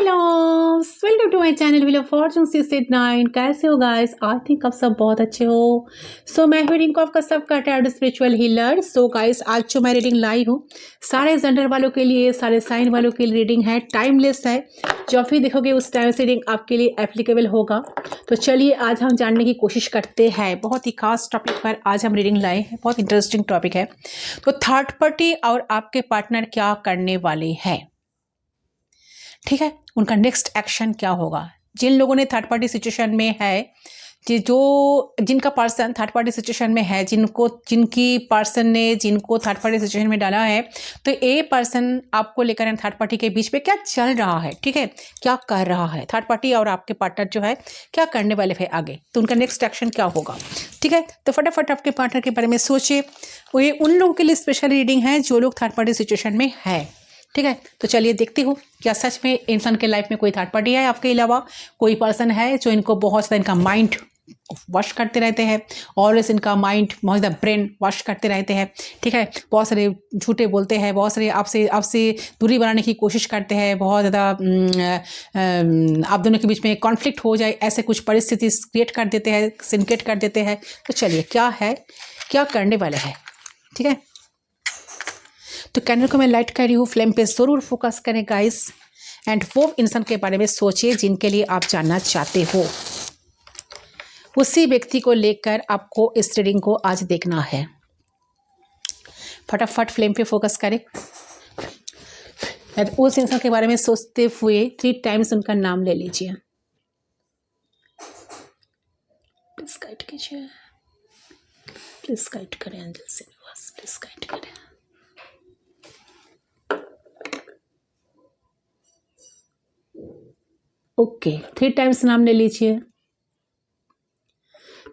Hello, welcome to my channel wheel of fortune 689। कैसे हो guys? I think आप सब बहुत अच्छे हो। मैं हूँ रिंकू, आपका सबका टैरोट स्पिरिचुअल हीलर। गाइस, आज जो मैं रीडिंग लाई हूँ सारे जेंडर वालों के लिए, सारे साइन वालों के लिए रीडिंग है, टाइमलेस है। जब भी देखोगे उस टाइम से रीडिंग आपके लिए एप्लीकेबल होगा। तो चलिए आज हम जानने की कोशिश करते हैं। बहुत ही खास टॉपिक पर आज हम रीडिंग लाए हैं, बहुत इंटरेस्टिंग टॉपिक है। तो थर्ड पार्टी और आपके पार्टनर क्या करने वाले हैं, ठीक है, उनका नेक्स्ट एक्शन क्या होगा। जिन लोगों ने थर्ड पार्टी सिचुएशन में है, जिनका पर्सन थर्ड पार्टी सिचुएशन में है, जिनकी पर्सन ने जिनको थर्ड पार्टी सिचुएशन में डाला है, तो ये पर्सन आपको लेकर थर्ड पार्टी के बीच में क्या चल रहा है, ठीक है, क्या कर रहा है थर्ड पार्टी और आपके पार्टनर जो है क्या करने वाले हैं आगे, तो उनका नेक्स्ट एक्शन क्या होगा, ठीक है। तो फटाफट आपके पार्टनर के बारे में सोचिए। ये उन लोगों के लिए स्पेशल रीडिंग है जो लोग थर्ड पार्टी सिचुएशन में है, ठीक है। तो चलिए देखते हो क्या सच में इंसान के लाइफ में कोई थर्ड पार्टी है, आपके अलावा कोई पर्सन है जो इनको बहुत ज़्यादा इनका माइंड वॉश करते रहते हैं, ऑलवेज इनका माइंड बहुत ज़्यादा ब्रेन वॉश करते रहते हैं, ठीक है। बहुत सारे झूठे बोलते हैं, बहुत सारे आपसे दूरी बनाने की कोशिश करते हैं, बहुत ज़्यादा आप दोनों के बीच में कॉन्फ्लिक्ट हो जाए ऐसे कुछ परिस्थिति क्रिएट कर देते हैं, सिंडिकेट कर देते हैं। तो चलिए क्या है, क्या करने वाले हैं, ठीक है। तो कैंडल को मैं लाइट कर रही हूँ, फ्लेम पे ज़रूर फोकस करें गाइस, एंड वो इंसान के बारे में सोचिए जिनके लिए आप जानना चाहते हो। उसी व्यक्ति को लेकर आपको इस रीडिंग को आज देखना है। फटाफट फ्लेम पे फोकस करें, उस इंसान के बारे में सोचते हुए 3 टाइम्स उनका नाम ले लीजिए। प्लीज गाइड कीजिए, प्लीज गाइड करें एंजल से, प्लीज गाइड करें। ओके, 3 टाइम्स नाम ले लीजिए।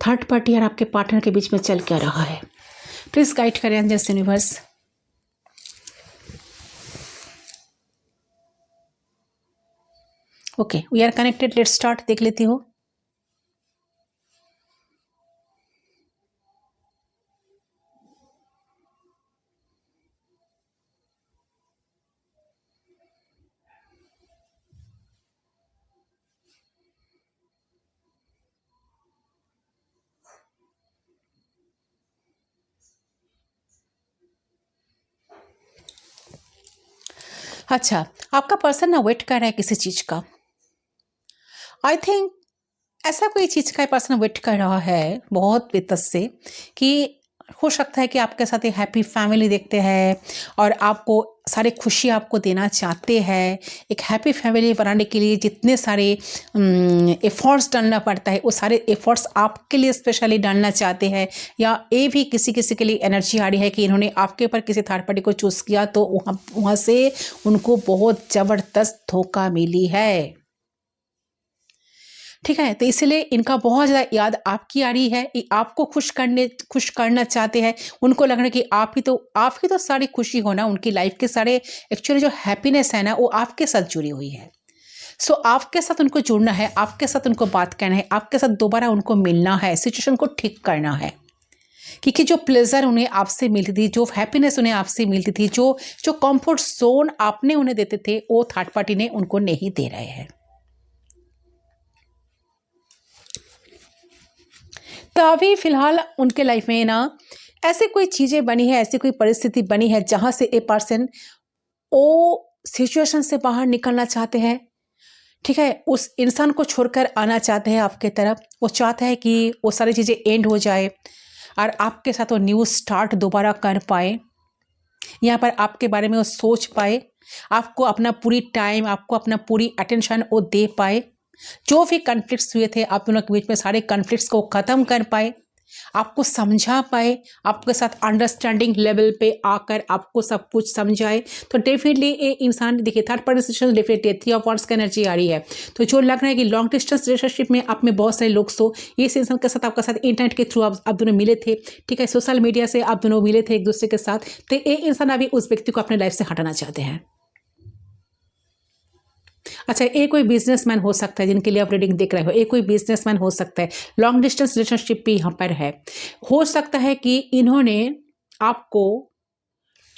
थर्ड पार्टी और आपके पार्टनर के बीच में चल क्या रहा है, प्लीज गाइड करें angels universe. Okay, we are connected, let's start. देख लेती हो। अच्छा, आपका पर्सन ना वेट कर रहा है किसी चीज का। आई थिंक ऐसा कोई चीज का पर्सन वेट कर रहा है बहुत बेतस से, कि हो सकता है कि आपके साथ एक हैप्पी फैमिली देखते हैं और आपको सारे खुशी आपको देना चाहते हैं। एक हैप्पी फैमिली बनाने के लिए जितने सारे एफर्ट्स डालना पड़ता है, वो सारे एफर्ट्स आपके लिए स्पेशली डालना चाहते हैं। या ये भी किसी किसी के लिए एनर्जी आ रही है कि इन्होंने आपके ऊपर किसी थर्ड पार्टी को चूज़ किया, तो वहाँ से उनको बहुत ज़बरदस्त धोखा मिली है, ठीक है। तो इसलिए इनका बहुत ज़्यादा याद आपकी आ रही है, ये आपको खुश करना चाहते हैं। उनको लग रहा है कि आप ही तो सारी खुशी हो ना, उनकी लाइफ के सारे एक्चुअली जो हैप्पीनेस है ना, वो आपके साथ जुड़ी हुई है। आपके साथ उनको जुड़ना है, आपके साथ उनको बात करना है, आपके साथ दोबारा उनको मिलना है, सिचुएशन को ठीक करना है। क्योंकि जो प्लेजर उन्हें आपसे मिलती थी, जो हैप्पीनेस उन्हें आपसे मिलती थी, जो कंफर्ट जोन आपने उन्हें देते थे, वो थर्ड पार्टी ने उनको नहीं दे रहे हैं। तो अभी फिलहाल उनके लाइफ में ना ऐसे कोई चीज़ें बनी है, ऐसी कोई परिस्थिति बनी है जहाँ से ए पर्सन वो सिचुएशन से बाहर निकलना चाहते हैं, ठीक है। उस इंसान को छोड़कर आना चाहते हैं आपके तरफ। वो चाहते हैं कि वो सारी चीज़ें एंड हो जाए और आपके साथ वो न्यू स्टार्ट दोबारा कर पाए। यहाँ पर आपके बारे में वो सोच पाए, आपको अपना पूरी टाइम, आपको अपना पूरी अटेंशन वो दे पाए। जो भी कॉन्फ्लिक्ट्स हुए थे आप दोनों के बीच में, सारे कॉन्फ्लिक्ट्स को ख़त्म कर पाए, आपको समझा पाए, आपके साथ अंडरस्टैंडिंग लेवल पे आकर आपको सब कुछ समझाए। तो डेफिनेटली ये इंसान, देखिए third party situation definitely 3 of wands की एनर्जी आ रही है। तो जो लग रहा है कि लॉन्ग डिस्टेंस रिलेशनशिप में आप में बहुत सारे लोग ये इंसान के साथ आपका साथ इंटरनेट के थ्रू आप दोनों मिले थे, ठीक है, सोशल मीडिया से आप दोनों मिले थे एक दूसरे के साथ। तो ये इंसान अभी उस व्यक्ति को अपने लाइफ से हटाना चाहते हैं। अच्छा, ये कोई बिजनेसमैन हो सकता है जिनके लिए आप रीडिंग देख रहे हो, ये कोई बिजनेसमैन हो सकता है, लॉन्ग डिस्टेंस रिलेशनशिप भी यहाँ पर है। हो सकता है कि इन्होंने आपको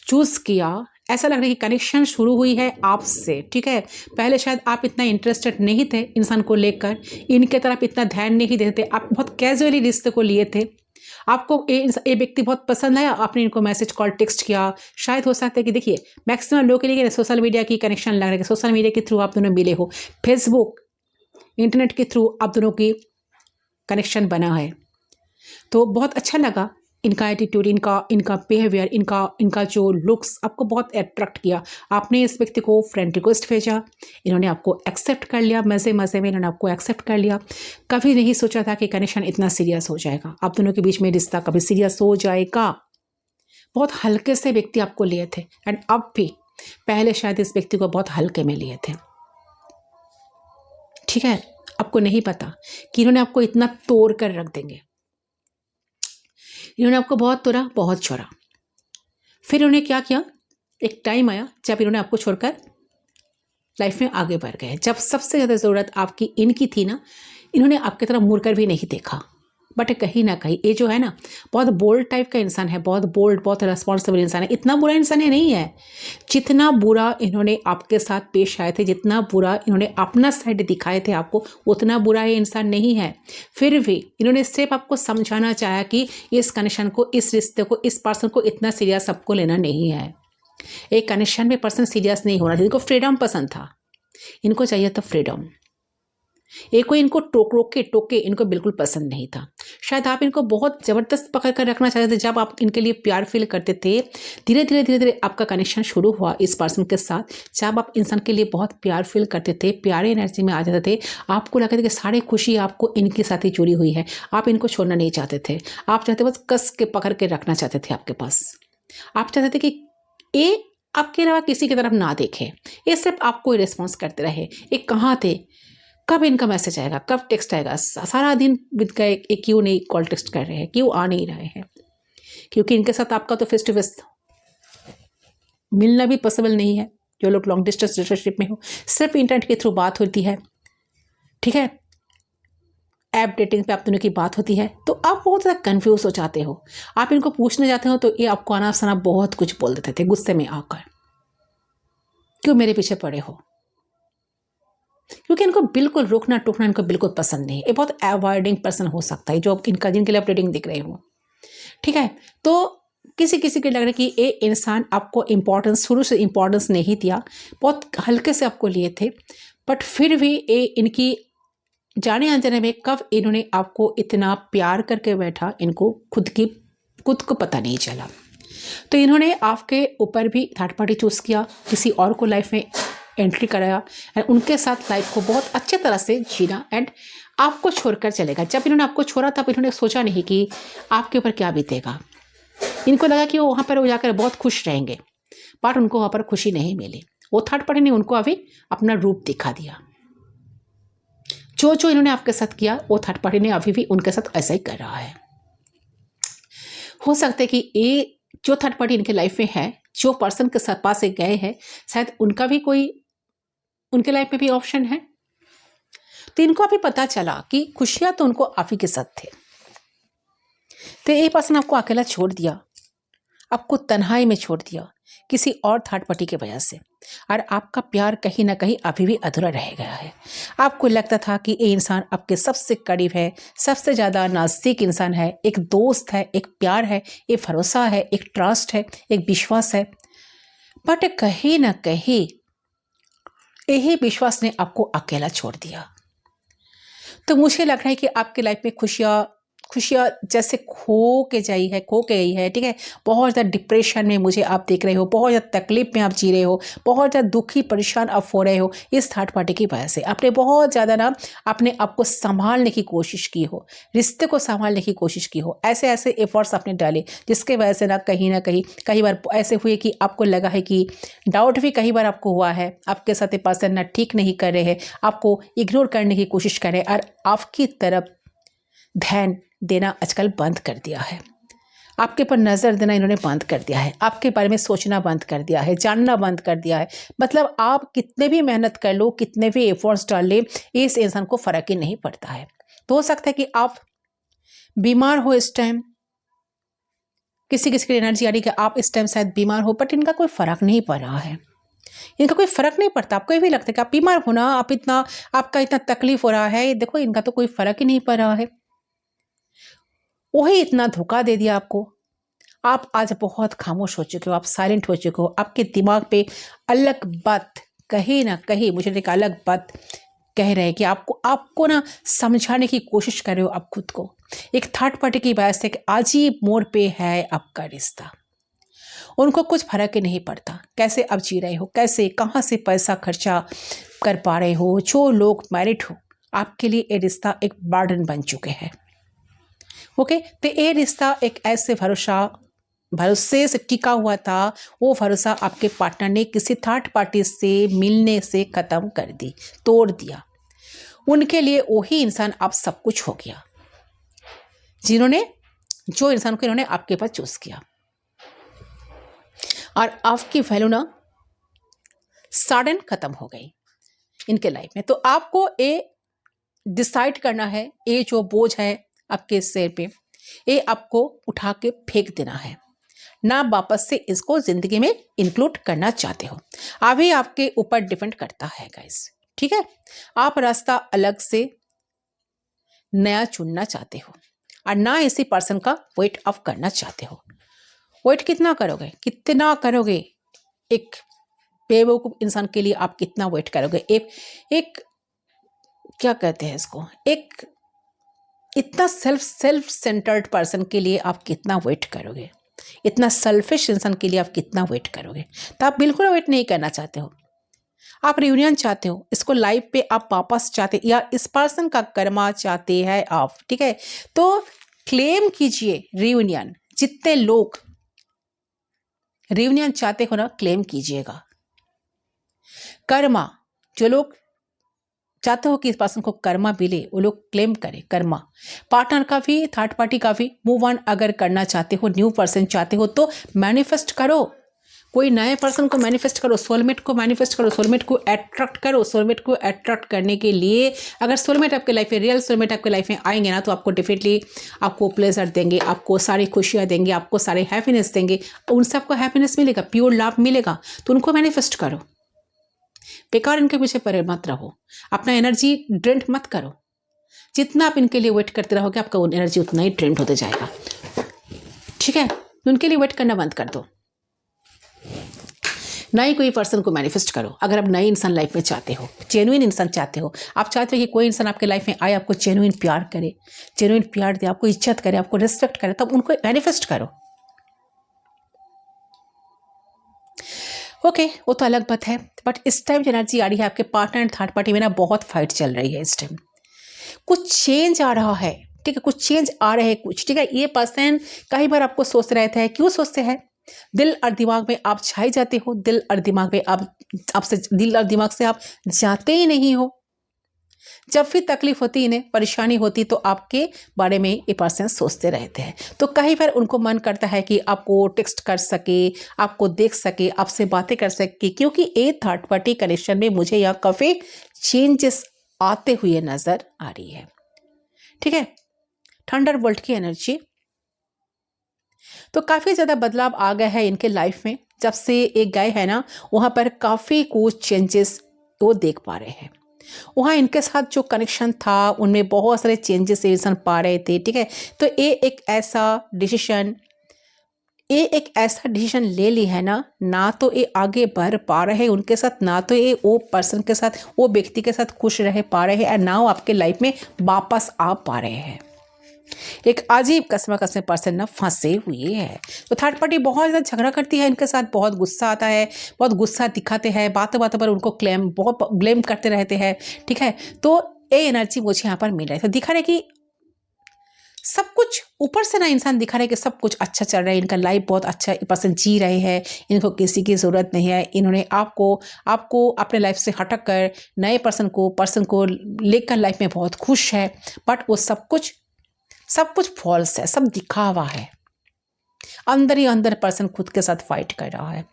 चूज किया ऐसा लग रहा है कि कनेक्शन शुरू हुई है आपसे, ठीक है। पहले शायद आप इतना इंटरेस्टेड नहीं थे इंसान को लेकर, इनके तरफ इतना ध्यान नहीं देते थे, आप बहुत कैजुअली रिश्ते को लिए थे। आपको ये व्यक्ति बहुत पसंद आया, आपने इनको मैसेज कॉल टेक्स्ट किया। शायद हो सकता है कि देखिए मैक्सिमम लोगों के लिए सोशल मीडिया की कनेक्शन लग रहा है, सोशल मीडिया के थ्रू आप दोनों मिले हो, फेसबुक इंटरनेट के थ्रू आप दोनों की कनेक्शन बना है। तो बहुत अच्छा लगा इनका एटीट्यूड, इनका बिहेवियर, इनका जो लुक्स आपको बहुत अट्रैक्ट किया। आपने इस व्यक्ति को फ्रेंड रिक्वेस्ट भेजा, इन्होंने आपको एक्सेप्ट कर लिया, मज़े मज़े में इन्होंने आपको एक्सेप्ट कर लिया। कभी नहीं सोचा था कि कनेक्शन इतना सीरियस हो जाएगा, आप दोनों के बीच में रिश्ता कभी सीरियस हो जाएगा। बहुत हल्के से व्यक्ति आपको लिए थे एंड अब भी, पहले शायद इस व्यक्ति को बहुत हल्के में लिए थे, ठीक है। आपको नहीं पता कि इन्होंने आपको इतना तोड़ कर रख देंगे। इन्होंने आपको बहुत तोड़ा, बहुत छोड़ा। फिर इन्होंने क्या किया, एक टाइम आया जब इन्होंने आपको छोड़कर लाइफ में आगे बढ़ गए। जब सबसे ज़्यादा ज़रूरत आपकी इनकी थी ना, इन्होंने आपकी तरफ मुड़कर भी नहीं देखा। बट कहीं ना कहीं ये जो है ना, बहुत बोल्ड टाइप का इंसान है, बहुत बोल्ड, बहुत रिस्पॉन्सिबल इंसान है। इतना बुरा इंसान है नहीं है, जितना बुरा इन्होंने आपके साथ पेश आए थे, जितना बुरा इन्होंने अपना साइड दिखाए थे आपको, उतना बुरा ये इंसान नहीं है। फिर भी इन्होंने सिर्फ आपको समझाना चाहा कि इस कनेक्शन को, इस रिश्ते को, इस पर्सन को इतना सीरियस आपको लेना नहीं है। एक कनेक्शन में पर्सन सीरियस नहीं होना चाहिए। इनको फ्रीडम पसंद था, इनको चाहिए था फ्रीडम। एक कोई इनको टोके इनको बिल्कुल पसंद नहीं था। शायद आप इनको बहुत ज़बरदस्त पकड़ कर रखना चाहते थे। जब आप इनके लिए प्यार फील करते थे, धीरे धीरे आपका कनेक्शन शुरू हुआ इस पर्सन के साथ। जब आप इंसान के लिए बहुत प्यार फील करते थे, प्यारे एनर्जी में आ जाते थे, आपको लगता था कि सारी खुशी आपको इनके साथ ही जुड़ी हुई है। आप इनको छोड़ना नहीं चाहते थे, आप चाहते बस कस के पकड़ के रखना चाहते थे आपके पास। आप चाहते थे कि ये आपके अलावा किसी की तरफ ना देखे, ये सिर्फ आपको रिस्पॉन्स करते रहे। ये कहाँ थे, कब इनका मैसेज आएगा, कब टेक्स्ट आएगा। सारा दिन बीत गए, क्यों नहीं कॉल टेक्स्ट कर रहे हैं, क्यों आ नहीं रहे हैं। क्योंकि इनके साथ आपका तो फेस टू फेस मिलना भी पॉसिबल नहीं है। जो लोग लॉन्ग डिस्टेंस रिलेशनशिप में हो, सिर्फ इंटरनेट के थ्रू बात होती है, ठीक है, ऐप डेटिंग पे आप दोनों की बात होती है। तो आप बहुत ज़्यादा कन्फ्यूज हो जाते हो। आप इनको पूछने जाते हो तो ये आपको आना सना बहुत कुछ बोल देते थे गुस्से में आकर, क्यों मेरे पीछे पड़े हो। क्योंकि इनको बिल्कुल रोकना टोकना इनको बिल्कुल पसंद नहीं है। ये बहुत अवॉइडिंग पर्सन हो सकता है, जो इनका जिनके लिए आप रेटिंग दिख रहे हो, ठीक है। तो किसी किसी के लग रहा है कि ये इंसान आपको इम्पोर्टेंस, शुरू से इम्पोर्टेंस नहीं दिया, बहुत हल्के से आपको लिए थे। बट फिर भी ये इनकी जाने अनजाने में कब इन्होंने आपको इतना प्यार करके बैठा, इनको खुद को पता नहीं चला। तो इन्होंने आपके ऊपर भी थर्ड पार्टी चूज़ किया, किसी और को लाइफ में एंट्री कराया एंड उनके साथ लाइफ को बहुत अच्छे तरह से जीना एंड आपको छोड़कर चलेगा। जब इन्होंने आपको छोड़ा तब इन्होंने सोचा नहीं कि आपके ऊपर क्या बीतेगा। इनको लगा कि वो वहाँ पर जाकर बहुत खुश रहेंगे, बट उनको वहाँ पर खुशी नहीं मिली। वो थर्ड पार्टी ने उनको अभी अपना रूप दिखा दिया। जो इन्होंने आपके साथ किया, वो थर्ड पार्टी ने अभी भी उनके साथ ऐसा ही कर रहा है। हो सकता है कि ये जो थर्ड पार्टी इनके लाइफ में है, जो पर्सन के साथ पास गए हैं, शायद उनका भी कोई उनके लाइफ में भी ऑप्शन है। तो इनको अभी पता चला कि खुशियां तो उनको आप ही के साथ थे। तो ये पर्सन आपको अकेला छोड़ दिया, आपको तन्हाई में छोड़ दिया किसी और थर्ड पार्टी की वजह से, और आपका प्यार कहीं ना कहीं अभी भी अधूरा रह गया है। आपको लगता था कि ये इंसान आपके सबसे करीब है, सबसे ज़्यादा नज़दीक इंसान है, एक दोस्त है, एक प्यार है, एक भरोसा है, एक ट्रस्ट है, एक विश्वास है। बट कहीं ना कहीं यही विश्वास ने आपको अकेला छोड़ दिया। तो मुझे लग रहा है कि आपके लाइफ में खुशियाँ जैसे खो गई है, ठीक है। बहुत ज़्यादा डिप्रेशन में मुझे आप देख रहे हो, बहुत ज़्यादा तकलीफ में आप जी रहे हो, बहुत ज़्यादा दुखी परेशान आप हो रहे हो इस थर्ड पार्टी की वजह से। आपने बहुत ज़्यादा ना अपने आप को संभालने की कोशिश की हो, रिश्ते को संभालने की कोशिश की हो, ऐसे एफर्ट्स आपने डाले, जिसके वजह से ना कहीं कई बार ऐसे हुए कि आपको लगा है कि डाउट भी कई बार आपको हुआ है, आपके साथ ये पर्सन ना ठीक नहीं कर रहे हैं, आपको इग्नोर करने की कोशिश कर रहे हैं, और आपकी तरफ ध्यान देना आजकल बंद कर दिया है। आपके ऊपर नज़र देना इन्होंने बंद कर दिया है, आपके बारे में सोचना बंद कर दिया है, जानना बंद कर दिया है। मतलब आप कितने भी मेहनत कर लो, कितने भी एफर्ट्स डाल ले, इस इंसान को फ़र्क ही नहीं पड़ता है। तो हो सकता है कि आप बीमार हो इस टाइम, किसी किसी की एनर्जी आ रही है कि आप इस टाइम शायद बीमार हो, बट इनका कोई फ़र्क नहीं पड़ रहा है, इनका कोई फ़र्क नहीं पड़ता। आपको ये भी लगता है कि आप बीमार हो ना, आपका इतना तकलीफ हो रहा है, देखो इनका तो कोई फ़र्क ही नहीं पड़ रहा है। वही इतना धोखा दे दिया आपको। आप आज बहुत खामोश हो चुके हो, आप साइलेंट हो चुके हो, आपके दिमाग पे अलग बात कहीं ना कहीं, मुझे एक अलग बात कह रहे हैं कि आपको ना समझाने की कोशिश कर रहे हो आप खुद को, एक थर्ड पार्टी की वजह से कि अजीब मोड़ पे है आपका रिश्ता। उनको कुछ फर्क ही नहीं पड़ता कैसे आप जी रहे हो, कैसे कहाँ से पैसा खर्चा कर पा रहे हो। जो लोग मैरिड हो, आपके लिए ये रिश्ता एक बर्डन बन चुके हैं। ओके, तो ये रिश्ता एक ऐसे भरोसे से टिका हुआ था, वो भरोसा आपके पार्टनर ने किसी थर्ड पार्टी से मिलने से ख़त्म कर दी, तोड़ दिया। उनके लिए वही इंसान आप सब कुछ हो गया, जो इंसान को इन्होंने आपके पास चूज किया, और आपकी वैल्यू ना सडन खत्म हो गई इनके लाइफ में। तो आपको ये डिसाइड करना है, ये जो बोझ है आपके सिर पे, ये आपको उठा के फेंक देना है, ना वापस से इसको जिंदगी में इंक्लूड करना चाहते हो। अभी आपके ऊपर डिपेंड करता है गाइस, ठीक है। आप रास्ता अलग से नया चुनना चाहते हो, और ना इसी पर्सन का वेट ऑफ करना चाहते हो। वेट कितना करोगे एक बेवकूफ इंसान के लिए आप कितना वेट करोगे? एक क्या कहते हैं इसको, एक इतना सेल्फ सेंटर्ड पर्सन के लिए आप कितना वेट करोगे? इतना सेल्फिश इंसान के लिए आप कितना वेट करोगे? तो आप बिल्कुल वेट नहीं करना चाहते हो, आप रियूनियन चाहते हो, इसको लाइफ पे आप वापस चाहते, या इस पर्सन का कर्मा चाहते हैं आप, ठीक है। तो क्लेम कीजिए रियूनियन, जितने लोग रियूनियन चाहते हो ना, क्लेम कीजिएगा। कर्मा, जो लोग चाहते हो कि इस पर्सन को कर्मा मिले, वो लोग क्लेम करें कर्मा। पार्टनर का भी, थर्ड पार्टी का भी मूव ऑन अगर करना चाहते हो, न्यू पर्सन चाहते हो, तो मैनिफेस्ट करो, कोई नए पर्सन को मैनिफेस्ट करो, सोलमेट को मैनिफेस्ट करो, सोलमेट को अट्रैक्ट करो। सोलमेट को अट्रैक्ट करने के लिए, अगर सोलमेट आपके लाइफ में, रियल सोलमेट आपके लाइफ में आएंगे ना, तो आपको डेफिनेटली आपको प्लेजर देंगे, आपको सारी खुशियाँ देंगे, आपको सारे हैप्पीनेस देंगे। उन सबको हैप्पीनेस मिलेगा, प्योर लाभ मिलेगा, तो उनको मैनिफेस्ट करो। बेकार इनके पीछे पड़े मत रहो, अपना एनर्जी ड्रेंड मत करो। जितना आप इनके लिए वेट करते रहोगे, आपका वो एनर्जी उतना ही ड्रेंड होते जाएगा, ठीक है। उनके लिए वेट करना बंद कर दो, नए कोई पर्सन को मैनिफेस्ट करो। अगर आप नए इंसान लाइफ में चाहते हो, जेन्युइन इंसान चाहते हो, आप चाहते हो कि कोई इंसान आपके लाइफ में आए, आपको जेन्युइन प्यार करे, जेन्युइन प्यार दे, आपको इज्जत करे, आपको रिस्पेक्ट करे, तब उनको मैनिफेस्ट करो। ओके, वो तो अलग बात है, बट इस टाइम जो एनर्जी आ रही है आपके पार्टनर एंड थर्ड पार्टी में ना, बहुत फाइट चल रही है इस टाइम। कुछ चेंज आ रहा है, ठीक है, कुछ चेंज आ रहे हैं कुछ, ठीक है। ये पर्सन कई बार आपको सोच रहे थे, क्यों सोचते हैं? दिल और दिमाग में आप छाई जाते हो, दिल और दिमाग में दिल और दिमाग से आप जाते ही नहीं हो। जब भी तकलीफ होती, इन्हें परेशानी होती, तो आपके बारे में ये पर्सन सोचते रहते हैं। तो कई बार उनको मन करता है कि आपको टेक्स्ट कर सके, आपको देख सके, आपसे बातें कर सके, क्योंकि ये थर्ड पार्टी कनेक्शन में मुझे यहाँ काफ़ी चेंजेस आते हुए नजर आ रही है, ठीक है। थंडरबोल्ट की एनर्जी, तो काफ़ी ज़्यादा बदलाव आ गया है इनके लाइफ में। जब से एक गए है ना, वहाँ पर काफ़ी कुछ चेंजेस वो देख पा रहे हैं। वहाँ इनके साथ जो कनेक्शन था, उनमें बहुत सारे चेंजेस इंसान पा रहे थे, ठीक है। तो ये एक ऐसा डिसीजन ले ली है ना, ना तो ये आगे बढ़ पा रहे हैं उनके साथ, ना तो ये वो पर्सन के साथ, वो व्यक्ति के साथ खुश रह पा रहे हैं, और ना वो आपके लाइफ में वापस आ पा रहे हैं। एक अजीब कसम पर्सन ना फंसे हुए हैं। तो थर्ड पार्टी बहुत ज़्यादा झगड़ा करती है इनके साथ, बहुत गुस्सा आता है, बहुत गुस्सा दिखाते हैं, बातों बातों पर उनको बहुत ब्लेम करते रहते हैं, ठीक है। तो ये एनर्जी मुझे यहाँ पर मिल रही है। तो दिखा रहे कि सब कुछ ऊपर से ना, इंसान दिखा रहे कि सब कुछ अच्छा चल रहा है, इनका लाइफ बहुत अच्छा पर्सन जी रहे हैं, इनको किसी की ज़रूरत नहीं है। इन्होंने आपको अपने लाइफ से हटक कर नए पर्सन को लेकर लाइफ में बहुत खुश है, बट वो सब कुछ फॉल्स है, सब दिखावा है। अंदर ही अंदर पर्सन खुद के साथ फाइट कर रहा है।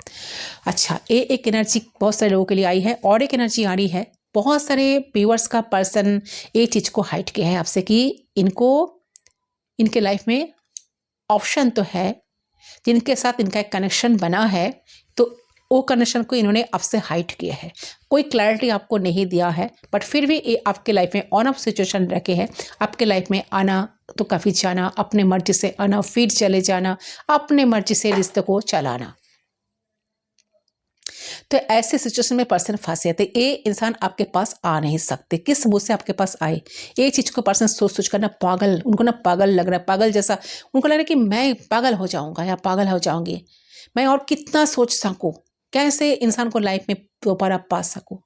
अच्छा, ये एक एनर्जी बहुत सारे लोगों के लिए आई है, और एक एनर्जी आ रही है बहुत सारे व्यूअर्स का पर्सन ये चीज़ को हाइट किया है आपसे कि इनके लाइफ में ऑप्शन तो है, जिनके साथ इनका एक कनेक्शन बना है, तो वो कनेक्शन को इन्होंने आपसे हाइड किया है, कोई क्लैरिटी आपको नहीं दिया है, बट फिर भी ये आपके लाइफ में ऑन ऑफ सिचुएशन रखे हैं। आपके लाइफ में आना तो काफ़ी जाना, अपने मर्जी से आना, फिर चले जाना, अपने मर्जी से रिश्ते को चलाना। तो ऐसे सिचुएशन में पर्सन फंसे जाते, ये इंसान आपके पास आ नहीं सकते। किस मुँह से आपके पास आए, ये चीज़ को पर्सन सोच सोच कर ना पागल, उनको ना पागल लग रहा है, पागल जैसा उनको लग रहा है कि मैं पागल हो जाऊंगा या पागल हो जाऊंगी, मैं और कितना सोच सकूं, कैसे इंसान को लाइफ में दोबारा पा सकूं,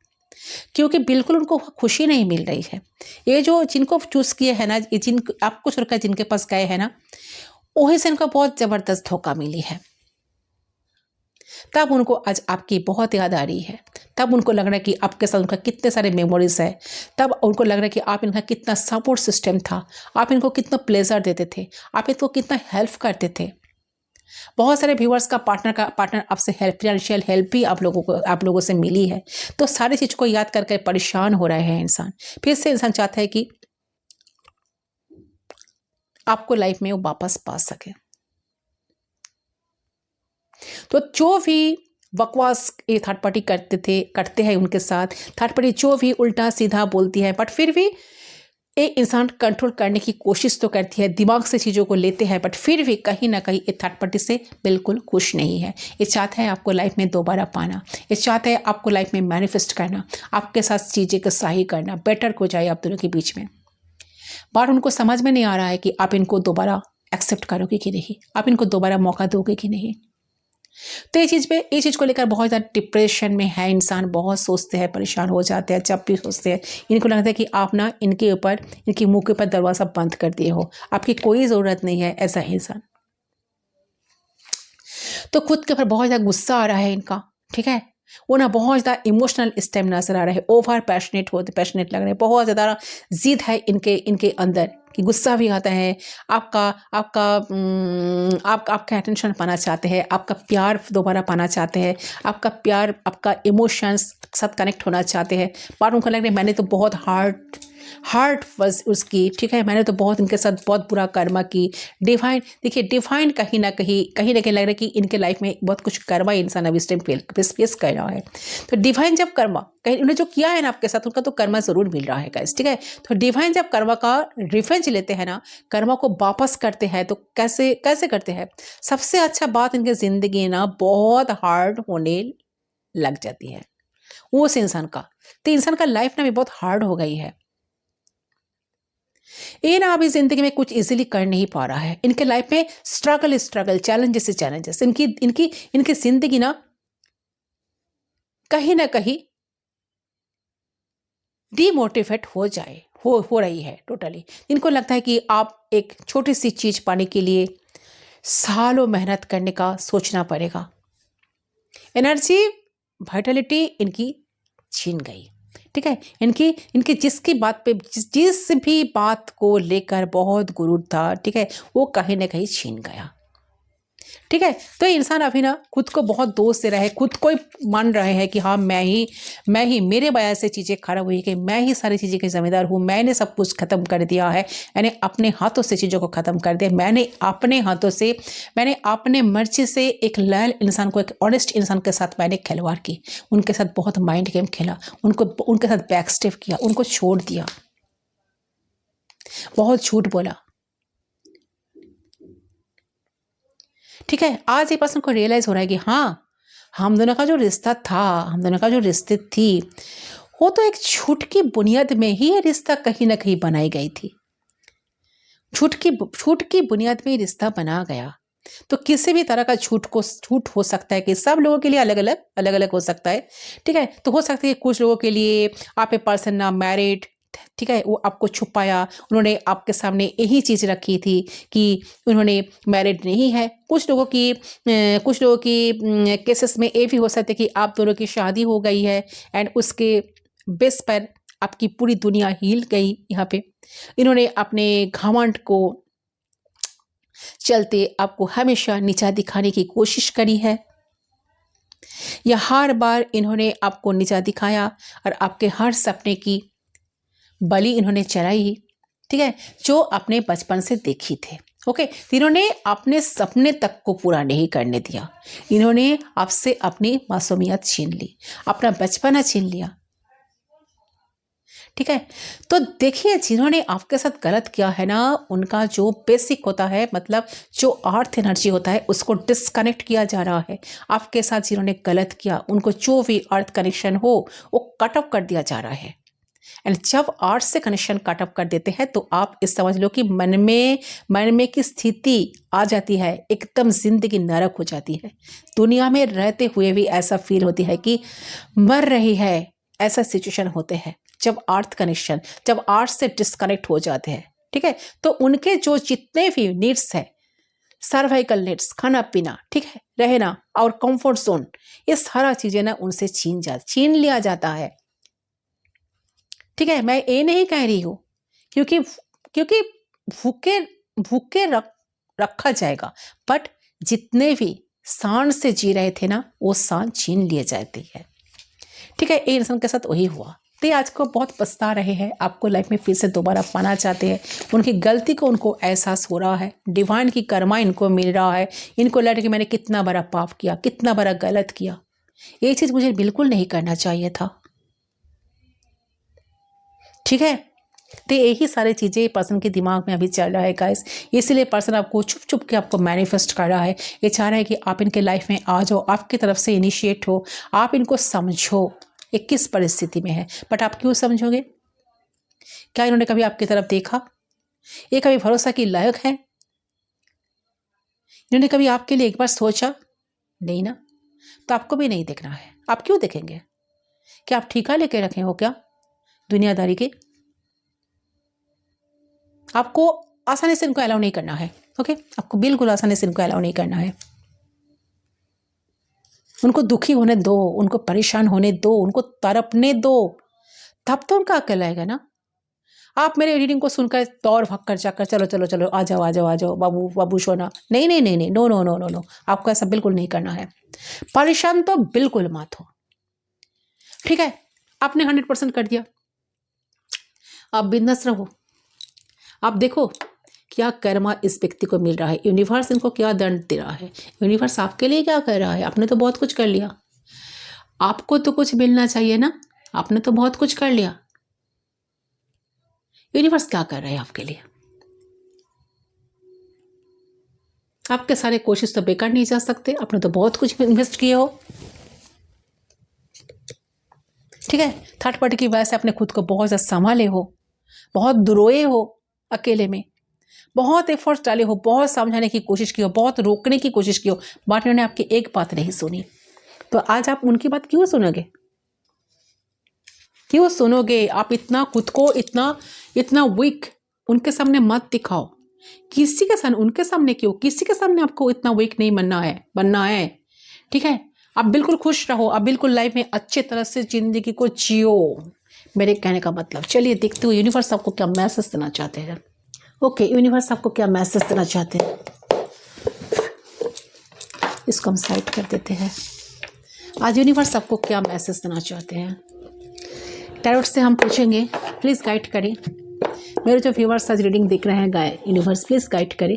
क्योंकि बिल्कुल उनको खुशी नहीं मिल रही है। ये जो जिनको चूज किए हैं ना, ये जिन आपको छोड़कर जिनके पास गए हैं ना, वही से इनको बहुत जबरदस्त धोखा मिली है। तब उनको आज आपकी बहुत याद आ रही है, तब उनको लग रहा है कि आपके साथ उनका कितने सारे मेमोरीज है, तब उनको लग रहा है कि आप इनका कितना सपोर्ट सिस्टम था, आप इनको कितना प्लेजर देते थे, आप इनको कितना हेल्प करते थे। बहुत सारे व्यूअर्स का पार्टनर आपसे हेल्प, फाइनेंशियल हेल्प भी आप लोगों से मिली है। तो सारी चीज़ को याद करके परेशान हो रहे हैं इंसान। फिर से इंसान चाहता है कि आपको लाइफ में वो वापस पा सके। तो जो भी बकवास ये थर्ड पार्टी करते हैं उनके साथ, थर्ड पार्टी जो भी उल्टा सीधा बोलती है, बट फिर भी एक इंसान कंट्रोल करने की कोशिश तो करती है, दिमाग से चीज़ों को लेते हैं, बट फिर भी कहीं ना कहीं ये थर्ड पार्टी से बिल्कुल खुश नहीं है। ये चाहता है आपको लाइफ में दोबारा पाना, ये चाहता है आपको लाइफ में मैनिफेस्ट करना, आपके साथ चीज़ें को सही करना, बेटर हो जाए आप दोनों के बीच में। पर उनको समझ में नहीं आ रहा है कि आप इनको दोबारा एक्सेप्ट करोगे कि नहीं, आप इनको दोबारा मौका दोगे कि नहीं। तो ये चीज़ को लेकर बहुत ज़्यादा डिप्रेशन में है इंसान, बहुत सोचते हैं, परेशान हो जाते हैं। जब भी सोचते हैं इनको लगता है कि आप ना इनके ऊपर, इनके मुंह के ऊपर दरवाज़ा बंद कर दिए हो, आपकी कोई ज़रूरत नहीं है, ऐसा है इंसान। तो खुद के ऊपर बहुत ज़्यादा गुस्सा आ रहा है इनका, ठीक है। वो ना बहुत ज़्यादा इमोशनल इस टाइम नजर आ रहा है, ओवर पैशनेट लग रहे हैं, बहुत ज़्यादा जिद है इनके अंदर कि गुस्सा भी आता है। आपका अटेंशन पाना चाहते हैं, आपका प्यार दोबारा पाना चाहते हैं, आपका प्यार, आपका इमोशंस साथ कनेक्ट होना चाहते हैं। पर उनको लग रहा है मैंने तो बहुत हार्ट वॉज उसकी, ठीक है, मैंने तो बहुत इनके साथ बहुत बुरा कर्मा की। डिवाइन देखिए, डिवाइन कहीं ना कहीं लग रहा है कि इनके लाइफ में बहुत कुछ कर्मा इंसान अभी इस टाइम फेस कर रहा है। तो डिवाइन जब कर्मा कहीं उन्हें जो किया है ना आपके साथ, उनका तो कर्मा जरूर मिल रहा है गाइस, ठीक है। तो डिवाइन जब कर्मा का रिवेंज लेते हैं ना, कर्मा को वापस करते हैं, तो कैसे करते हैं। सबसे अच्छा बात, इनकी जिंदगी ना बहुत हार्ड होने लग जाती है उस इंसान का। तो इंसान का लाइफ ना भी बहुत हार्ड हो गई है, ये ना अभी जिंदगी में कुछ इजीली कर नहीं पा रहा है। इनके लाइफ में स्ट्रगल चैलेंजेस इनकी जिंदगी ना कहीं डीमोटिवेट हो रही है टोटली। इनको लगता है कि आप एक छोटी सी चीज पाने के लिए सालों मेहनत करने का सोचना पड़ेगा। एनर्जी, वाइटलिटी इनकी छीन गई, ठीक है। इनकी जिसकी बात पे जिस भी बात को लेकर बहुत गुरूर था, ठीक है, वो कहीं ना कहीं छीन गया, ठीक है। तो इंसान अभी ना खुद को बहुत दोष दे रहा है, खुद को ही मान रहे हैं कि हाँ मैं ही मेरे वजह से चीज़ें खराब हुई, कि मैं ही सारी चीज़ें की जिम्मेदार हूँ, मैंने सब कुछ खत्म कर दिया है, मैंने अपने हाथों से चीज़ों को खत्म कर दिया, मैंने अपने मर्जी से एक लॉयल इंसान को, एक ऑनेस्ट इंसान के साथ मैंने खिलवाड़ की, उनके साथ बहुत माइंड गेम खेला, उनके साथ बैक स्टेप किया, उनको छोड़ दिया, बहुत झूठ बोला, ठीक है। आज ये पर्सन को रियलाइज हो रहा है कि हाँ, हम दोनों का जो रिश्ता था, हम दोनों का जो रिश्ते थी, वो तो एक झूठ की बुनियाद में ही ये रिश्ता कहीं ना कहीं बनाई गई थी। झूठ की बुनियाद में रिश्ता बना गया। तो किसी भी तरह का झूठ हो सकता है कि सब लोगों के लिए अलग अलग हो सकता है, ठीक है। तो हो सकता है कुछ लोगों के लिए आप ए पर्सन ना मैरिड, ठीक है, वो आपको छुपाया, उन्होंने आपके सामने यही चीज़ रखी थी कि उन्होंने मैरिड नहीं है। कुछ लोगों की केसेस में ये भी हो सकता है कि आप दोनों की शादी हो गई है एंड उसके बेस पर आपकी पूरी दुनिया हिल गई। यहाँ पे इन्होंने अपने घमंड को चलते आपको हमेशा नीचा दिखाने की कोशिश करी है, या हर बार इन्होंने आपको नीचा दिखाया और आपके हर सपने की बलि इन्होंने चढ़ाई, ठीक है, जो अपने बचपन से देखी थे। ओके, तो इन्होंने अपने सपने तक को पूरा नहीं करने दिया। इन्होंने आपसे अपनी मासूमियत छीन ली, अपना बचपना छीन लिया। ठीक है, तो देखिए जिन्होंने आपके साथ गलत किया है ना, उनका जो बेसिक होता है, मतलब जो अर्थ एनर्जी होता है, उसको डिस्कनेक्ट किया जा रहा है। आपके साथ जिन्होंने गलत किया, उनको जो भी अर्थ कनेक्शन हो वो कट ऑफ कर दिया जा रहा है। एंड जब अर्थ से कनेक्शन कट ऑफ कर देते हैं तो आप इस समझ लो कि मन में की स्थिति आ जाती है, एकदम जिंदगी नरक हो जाती है। दुनिया में रहते हुए भी ऐसा फील होती है कि मर रही है। ऐसा सिचुएशन होते हैं जब अर्थ से डिस्कनेक्ट हो जाते हैं। ठीक है, तो उनके जो जितने भी नीड्स है, सर्वाइकल नीड्स, खाना पीना, ठीक है, रहना और कंफर्ट जोन, ये सारा चीजें ना उनसे छीन लिया जाता है। ठीक है, मैं ये नहीं कह रही हूँ क्योंकि भूखे रखा जाएगा, बट जितने भी शान से जी रहे थे ना, वो शान छीन लिए जाती है। ठीक है, ये इंसान के साथ वही हुआ। तो आज को बहुत पछता रहे हैं, आपको लाइफ में फिर से दोबारा पाना चाहते हैं। उनकी गलती को उनको एहसास हो रहा है, डिवाइन की कर्मा इनको मिल रहा है। इनको लग रहा है कि मैंने कितना बड़ा पाप किया, कितना बड़ा गलत किया, ये चीज़ मुझे बिल्कुल नहीं करना चाहिए था। ठीक है, तो यही सारी चीज़ें पर्सन के दिमाग में अभी चल रहा है गाइस। इसलिए पर्सन आपको छुप छुप के आपको मैनिफेस्ट कर रहा है। ये चाह रहा है कि आप इनके लाइफ में आ जाओ, आपकी तरफ से इनिशिएट हो, आप इनको समझो ये किस परिस्थिति में है। बट आप क्यों समझोगे? क्या इन्होंने कभी आपकी तरफ देखा? ये कभी भरोसा की लायक है? इन्होंने कभी आपके लिए एक बार सोचा? नहीं ना, तो आपको भी नहीं देखना है। आप क्यों देखेंगे? क्या आप ठेका लेके रखे हो क्या दुनियादारी के? आपको आसानी से इनको अलाउ नहीं करना है। ओके, आपको बिल्कुल आसानी से इनको अलाउ नहीं करना है। उनको दुखी होने दो, उनको परेशान होने दो, उनको तड़पने दो, तब तो उनका अकल आएगा ना। आप मेरे रीडिंग को सुनकर दौड़ भाग कर जाकर चलो चलो चलो आ जाओ आ जाओ आ जाओ बाबू बाबू सोना, नहीं नहीं नहीं नहीं, no no no no no, आपको ऐसा बिल्कुल नहीं करना है। परेशान तो बिल्कुल मत हो। ठीक है, आपने 100% कर दिया, आप बिंदास रहो। आप देखो क्या कर्मा इस व्यक्ति को मिल रहा है, यूनिवर्स इनको क्या दंड दे रहा है, यूनिवर्स आपके लिए क्या कर रहा है। आपने तो बहुत कुछ कर लिया, आपको तो कुछ मिलना चाहिए ना, आपने तो बहुत कुछ कर लिया। यूनिवर्स क्या कर रहा है आपके लिए? आपके सारे कोशिश तो बेकार नहीं जा सकते, आपने तो बहुत कुछ इन्वेस्ट किए हो। ठीक है, थर्ड पार्टी की वजह से आपने खुद को बहुत ज़्यादा संभाले हो, बहुत दुरोए हो, अकेले में बहुत एफर्ट्स डाले हो, बहुत समझाने की कोशिश की हो, बहुत रोकने की कोशिश की हो, बट उन्होंने आपकी एक बात नहीं सुनी। तो आज आप उनकी बात क्यों सुनोगे? क्यों सुनोगे? आप इतना खुद को इतना वीक उनके सामने मत दिखाओ। किसी के सामने, उनके सामने क्यों, किसी के सामने आपको इतना वीक नहीं बनना है। ठीक है, आप बिल्कुल खुश रहो, आप बिल्कुल लाइफ में अच्छे तरह से जिंदगी को जियो, मेरे कहने का मतलब। चलिए देखते हो यूनिवर्स आपको क्या मैसेज देना चाहते हैं। ओके, यूनिवर्स आपको क्या मैसेज देना चाहते हैं, इसको हम साइड कर देते हैं। आज यूनिवर्स आपको क्या मैसेज देना चाहते हैं, टैरोट से हम पूछेंगे। प्लीज़ गाइड करें मेरे जो व्यूवर्स आज रीडिंग देख रहे हैं, यूनिवर्स प्लीज़ गाइड करें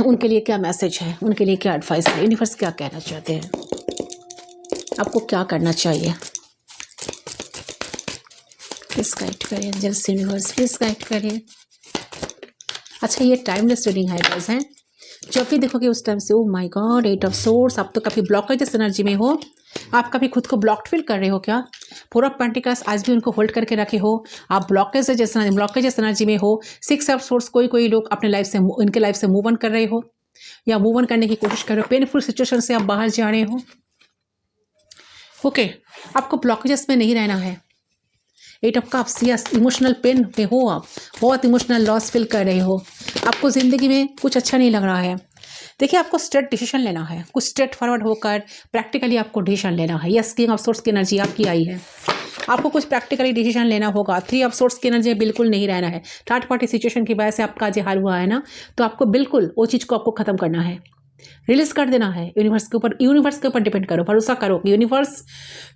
उनके लिए क्या मैसेज है, उनके लिए क्या एडवाइस है, यूनिवर्स क्या कहना चाहते हैं, आपको क्या करना चाहिए। प्लीज़ गाइड करें एंजल्स, यूनिवर्स प्लीज़ गाइड करें। अच्छा, ये टाइमलेस रीडिंग है गाइस, हैं जब भी देखोगे उस टाइम से, oh my God, 8 of source. आप तो कभी ब्लॉकेज एनर्जी में हो, आप कभी खुद को ब्लॉक्ड फील कर रहे हो क्या? 4 ऑफ पेंटिकल्स आज भी उनको होल्ड करके रखे हो, आप ब्लॉकेज एनर्जी में हो। 6 ऑफ सोर्स, कोई लोग अपने लाइफ से, इनके लाइफ से मूव ऑन कर रहे हो या मूव ऑन करने की कोशिश कर रहे हो, पेनफुल सिचुएशन से आप बाहर जा रहे हो। ओके, आपको ब्लॉकेजेस में नहीं रहना है। 8 of cups, yes, emotional pain में हो, आप बहुत इमोशनल लॉस फील कर रहे हो, आपको ज़िंदगी में कुछ अच्छा नहीं लग रहा है। देखिए, आपको स्ट्रेट डिसीजन लेना है, कुछ स्ट्रेट फॉरवर्ड होकर प्रैक्टिकली आपको डिसीजन लेना है। यस, किंग ऑफ सोर्स की एनर्जी आपकी आई है, आपको कुछ प्रैक्टिकली डिसीजन लेना होगा। 3 ऑफ सोर्स की एनर्जी बिल्कुल नहीं रहना है। थर्ड पार्टी सिचुएशन की वजह से आपका जो हाल हुआ है ना, तो आपको बिल्कुल वो चीज़ को आपको ख़त्म करना है, रिलीज कर देना है। यूनिवर्स के ऊपर डिपेंड करो, भरोसा करो कि यूनिवर्स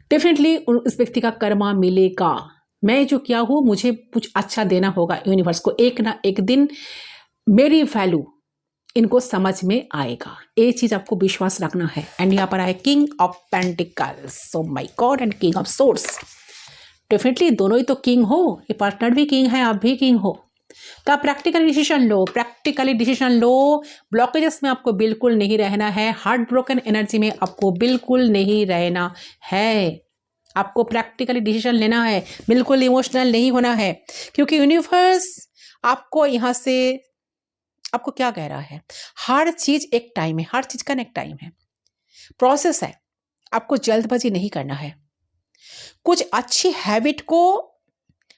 डेफिनेटली इस व्यक्ति का कर्मा मिलेगा। मैं जो किया हूँ, मुझे कुछ अच्छा देना होगा यूनिवर्स को, एक ना एक दिन मेरी वैल्यू इनको समझ में आएगा, ये चीज़ आपको विश्वास रखना है। एंड यहाँ पर है king of pentacles, so my God, and king of swords. Definitely दोनों ही तो किंग हो, ये पार्टनर भी किंग है, आप भी किंग हो, तो आप प्रैक्टिकली डिसीजन लो, प्रैक्टिकली डिसीजन लो। ब्लॉकेजेस में आपको बिल्कुल नहीं रहना है, हार्ट ब्रोकन एनर्जी में आपको बिल्कुल नहीं रहना है। आपको प्रैक्टिकली डिसीजन लेना है, बिल्कुल इमोशनल नहीं होना है, क्योंकि यूनिवर्स आपको यहाँ से आपको क्या कह रहा है, हर चीज एक टाइम है, हर चीज का एक टाइम है, प्रोसेस है। आपको जल्दबाजी नहीं करना है, कुछ अच्छी हैबिट को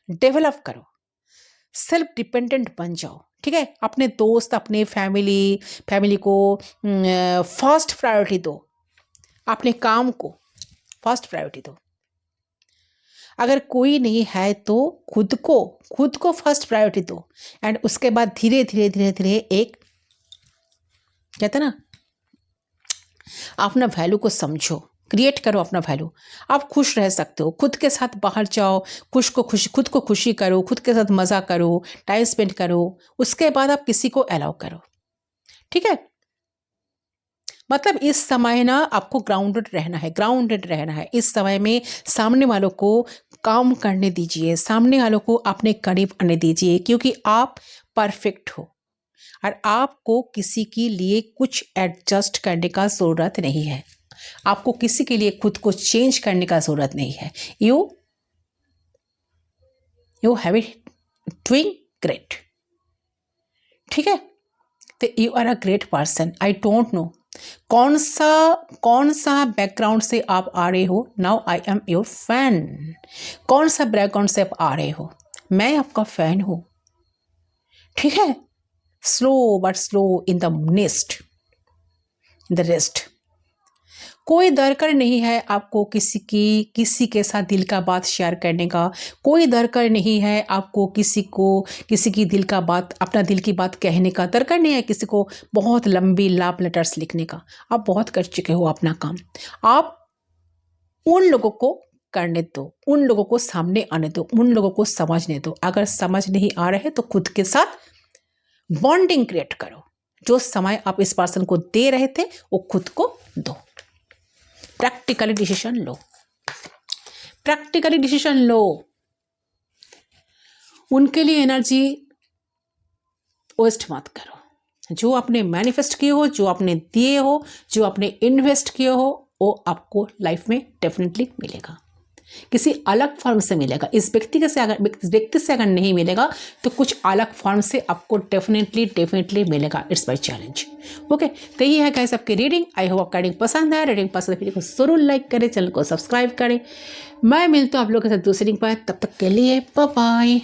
डेवलप करो, सेल्फ डिपेंडेंट बन जाओ, ठीक है। अपने दोस्त, अपने फैमिली को फर्स्ट प्रायोरिटी दो, अपने काम को फर्स्ट प्रायोरिटी दो। अगर कोई नहीं है तो खुद को फर्स्ट प्रायोरिटी दो, एंड उसके बाद धीरे धीरे धीरे धीरे एक कहते ना, अपना वैल्यू को समझो, क्रिएट करो अपना वैल्यू। आप खुश रह सकते हो, खुद के साथ बाहर जाओ, खुद को खुशी करो, खुद के साथ मज़ा करो, टाइम स्पेंड करो, उसके बाद आप किसी को अलाउ करो, ठीक है। मतलब इस समय ना आपको ग्राउंडेड रहना है। इस समय में सामने वालों को काम करने दीजिए, सामने वालों को अपने करीब आने दीजिए, क्योंकि आप परफेक्ट हो और आपको किसी के लिए कुछ एडजस्ट करने का ज़रूरत नहीं है, आपको किसी के लिए खुद को चेंज करने का ज़रूरत नहीं है। You have it doing great, ठीक है। तो you are a great person. I don't know कौन सा बैकग्राउंड से आप आ रहे हो। Now I am your fan. कौन सा बैकग्राउंड से आप आ रहे हो, मैं आपका फैन हूं, ठीक है। Slow but slow in the rest. कोई दरकार नहीं है आपको किसी के साथ दिल का बात शेयर करने का, कोई दरकार नहीं है आपको किसी की दिल का बात, अपना दिल की बात कहने का दरकार नहीं है, किसी को बहुत लंबी लव लेटर्स लिखने का। आप बहुत कर चुके हो अपना काम। आप उन लोगों को करने दो, उन लोगों को सामने आने दो, उन लोगों को समझने दो। अगर समझ नहीं आ रहे तो खुद के साथ बॉन्डिंग क्रिएट करो। जो समय आप इस पर्सन को दे रहे थे वो खुद को दो। प्रैक्टिकली डिसीजन लो, प्रैक्टिकली डिसीजन लो। उनके लिए एनर्जी वेस्ट मत करो। जो आपने मैनिफेस्ट किए हो, जो आपने दिए हो, जो आपने इन्वेस्ट किए हो, वो आपको लाइफ में डेफिनेटली मिलेगा, किसी अलग फॉर्म से मिलेगा। इस व्यक्ति से अगर नहीं मिलेगा तो कुछ अलग फॉर्म से आपको डेफिनेटली मिलेगा। It's my challenge. ओके, तो यही है गाइस आपकी रीडिंग। आई होप आपका रीडिंग पसंद है। रीडिंग पसंद है वीडियो को जरूर लाइक करें, चैनल को सब्सक्राइब करें। मैं मिलता हूँ आप लोगों के साथ दूसरी रीडिंग पर, तब तक के लिए बाय बाय।